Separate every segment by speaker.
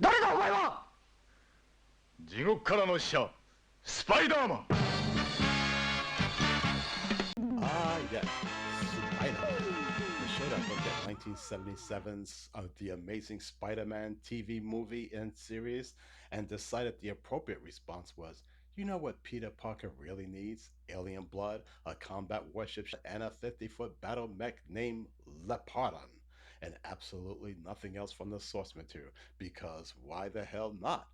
Speaker 1: 誰だお前は。
Speaker 2: 地獄からの使者スパイダーマン。
Speaker 3: Ah, yes, Spider-Man, the show that looked at 1977's The Amazing Spider-Man TV movie and series and decided the appropriate response was, you know what Peter Parker really needs? Alien blood, a combat warship, and a 50-foot battle mech named Leopardon, and absolutely nothing else from the source material, because why the hell not?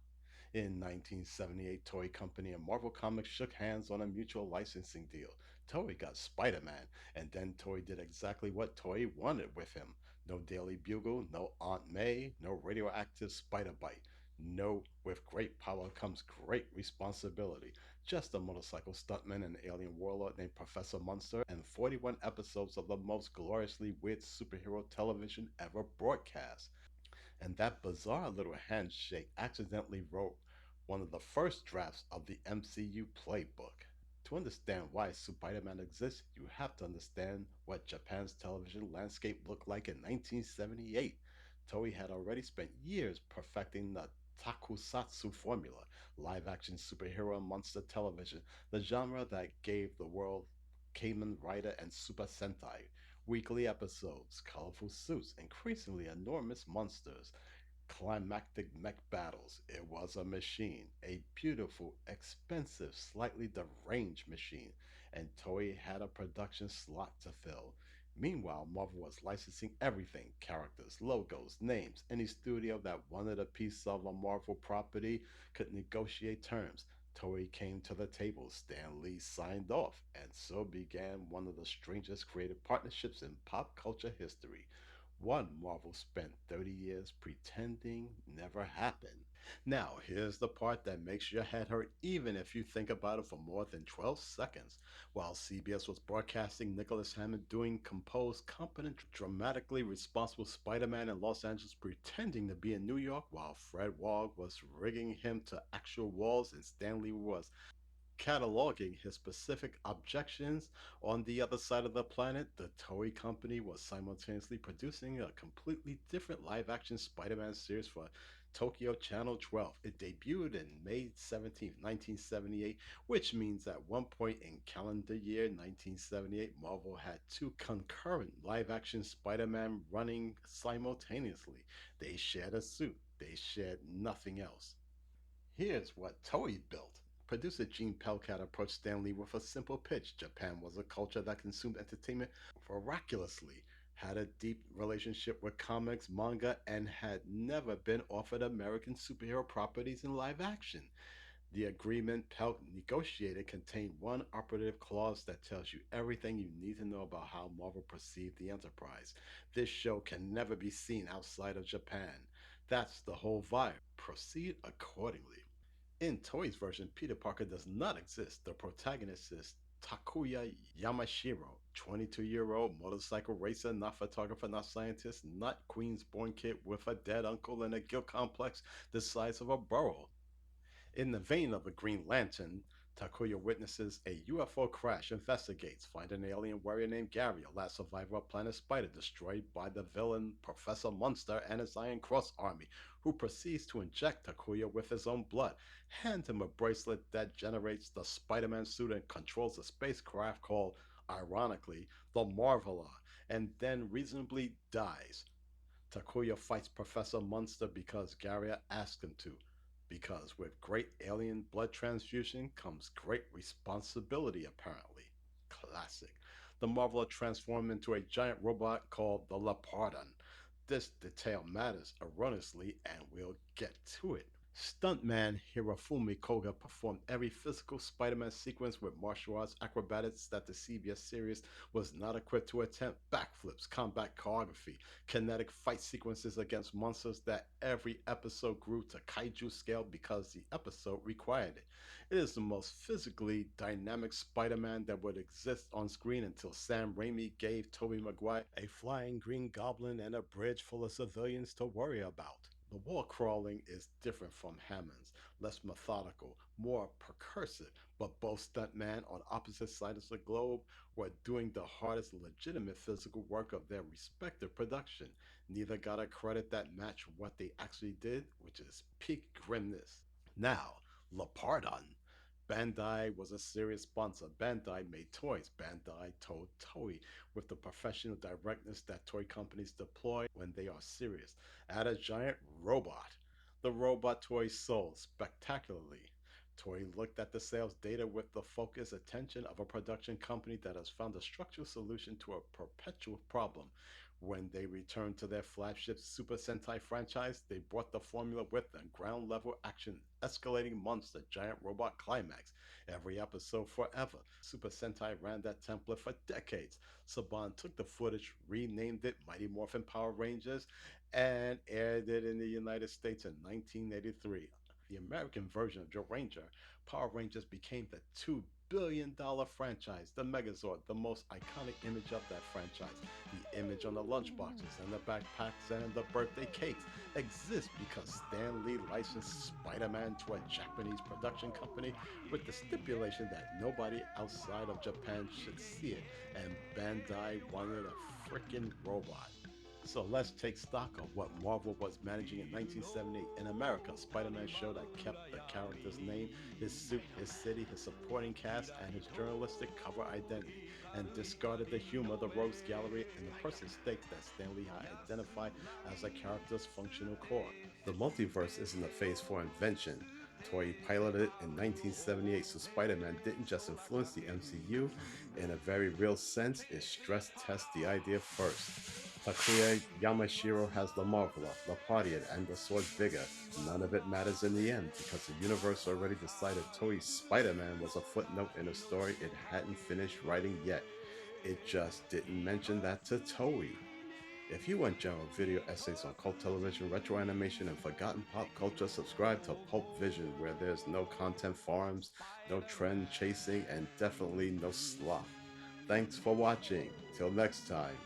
Speaker 3: In 1978, Toei Company and Marvel Comics shook hands on a mutual licensing deal. Toei got Spider-Man, and then Toei did exactly what Toei wanted with him. No Daily Bugle, no Aunt May, no radioactive spider bite. No, with great power comes great responsibility. Just a motorcycle stuntman and alien warlord named Professor Munster, and 41 episodes of the most gloriously weird superhero television ever broadcast. And that bizarre little handshake accidentally wrote one of the first drafts of the MCU playbook. To understand why Spider-Man exists, you have to understand what Japan's television landscape looked like in 1978. Toei had already spent years perfecting the Takusatsu formula, live-action superhero and monster television, the genre that gave the world Kamen Rider and Super Sentai, weekly episodes, colorful suits, increasingly enormous monsters, climactic mech battles. It was a machine, a beautiful, expensive, slightly deranged machine, and Toei had a production slot to fill. Meanwhile, Marvel was licensing everything: characters, logos, names. Any studio that wanted a piece of a Marvel property could negotiate terms. Toei came to the table, Stan Lee signed off, and so began one of the strangest creative partnerships in pop culture history. One Marvel spent 30 years pretending never happened. Now, here's the part that makes your head hurt even if you think about it for more than 12 seconds. While CBS was broadcasting Nicholas Hammond doing composed, competent, dramatically responsible Spider-Man in Los Angeles pretending to be in New York, while Fred Ward was rigging him to actual walls and Stanley was cataloging his specific objections on the other side of the planet, the Toei Company was simultaneously producing a completely different live-action Spider-Man series for Tokyo Channel 12. It debuted in May 17, 1978, which means at one point in calendar year 1978, Marvel had two concurrent live-action Spider-Man running simultaneously. They shared a suit. They shared nothing else. Here's what Toei built. Producer Gene Pelcat approached Stan Lee with a simple pitch. Japan was a culture that consumed entertainment miraculously, had a deep relationship with comics, manga, and had never been offered American superhero properties in live action. The agreement Pelk negotiated contained one operative clause that tells you everything you need to know about how Marvel perceived the enterprise. This show can never be seen outside of Japan. That's the whole vibe. Proceed accordingly. In Toei's version, Peter Parker does not exist. The protagonist is Takuya Yamashiro, 22-year-old motorcycle racer, not photographer, not scientist, not Queens-born kid with a dead uncle and a guilt complex the size of a borough. In the vein of the Green Lantern, Takuya witnesses a UFO crash, investigates, find an alien warrior named Gary, a last survivor of planet Spider, destroyed by the villain Professor Munster and his Iron Cross army, who proceeds to inject Takuya with his own blood, hand him a bracelet that generates the Spider-Man suit and controls a spacecraft called, ironically, the Marveler, and then reasonably dies. Takuya fights Professor Munster because Gary asked him to. Because with great alien blood transfusion comes great responsibility, apparently. Classic. The Marveler transformed into a giant robot called the Leopardon. This detail matters erroneously, and we'll get to it. Stuntman Hirofumi Koga performed every physical Spider-Man sequence with martial arts acrobatics that the CBS series was not equipped to attempt: backflips, combat choreography, kinetic fight sequences against monsters that every episode grew to kaiju scale because the episode required it. It is the most physically dynamic Spider-Man that would exist on screen until Sam Raimi gave Tobey Maguire a flying green goblin and a bridge full of civilians to worry about. The wall crawling is different from Hammond's, less methodical, more percussive, but both stuntmen on opposite sides of the globe were doing the hardest legitimate physical work of their respective production. Neither got a credit that matched what they actually did, which is peak grimness. Now, Lapardon. Bandai was a serious sponsor. Bandai made toys. Bandai told Toei with the professional directness that toy companies deploy when they are serious. Add a giant robot. The robot toy sold spectacularly. Toei looked at the sales data with the focused attention of a production company that has found a structural solution to a perpetual problem. When they returned to their flagship Super Sentai franchise, they brought the formula with them: ground level action, escalating monster, giant robot climax, every episode forever. Super Sentai ran that template for decades. Saban took the footage, renamed it Mighty Morphin Power Rangers, and aired it in the United States in 1983. The American version of Joe Ranger, Power Rangers became the $2 billion franchise. The Megazord, the most iconic image of that franchise. The image on the lunchboxes and the backpacks and the birthday cakes exists because Stan Lee licensed Spider-Man to a Japanese production company with the stipulation that nobody outside of Japan should see it, and Bandai wanted a freaking robot. So let's take stock of what Marvel was managing in 1978. In America, Spider-Man show that kept the character's name, his suit, his city, his supporting cast, and his journalistic cover identity, and discarded the humor, the rogues gallery, and the personal stakes that Stan Lee had identified as a character's functional core. The multiverse isn't a phase 4 invention. Toei piloted it in 1978, so Spider-Man didn't just influence the MCU. In a very real sense, it stress tests the idea first. Takuya Yamashiro has the Marveler, Lapodian, and the Sword Vigor. None of it matters in the end because the universe already decided Toei's Spider-Man was a footnote in a story it hadn't finished writing yet. It just didn't mention that to Toei. If you want general video essays on cult television, retro animation, and forgotten pop culture, subscribe to Pulp Vision, where there's no content farms, no trend chasing, and definitely no slop. Thanks for watching. Till next time.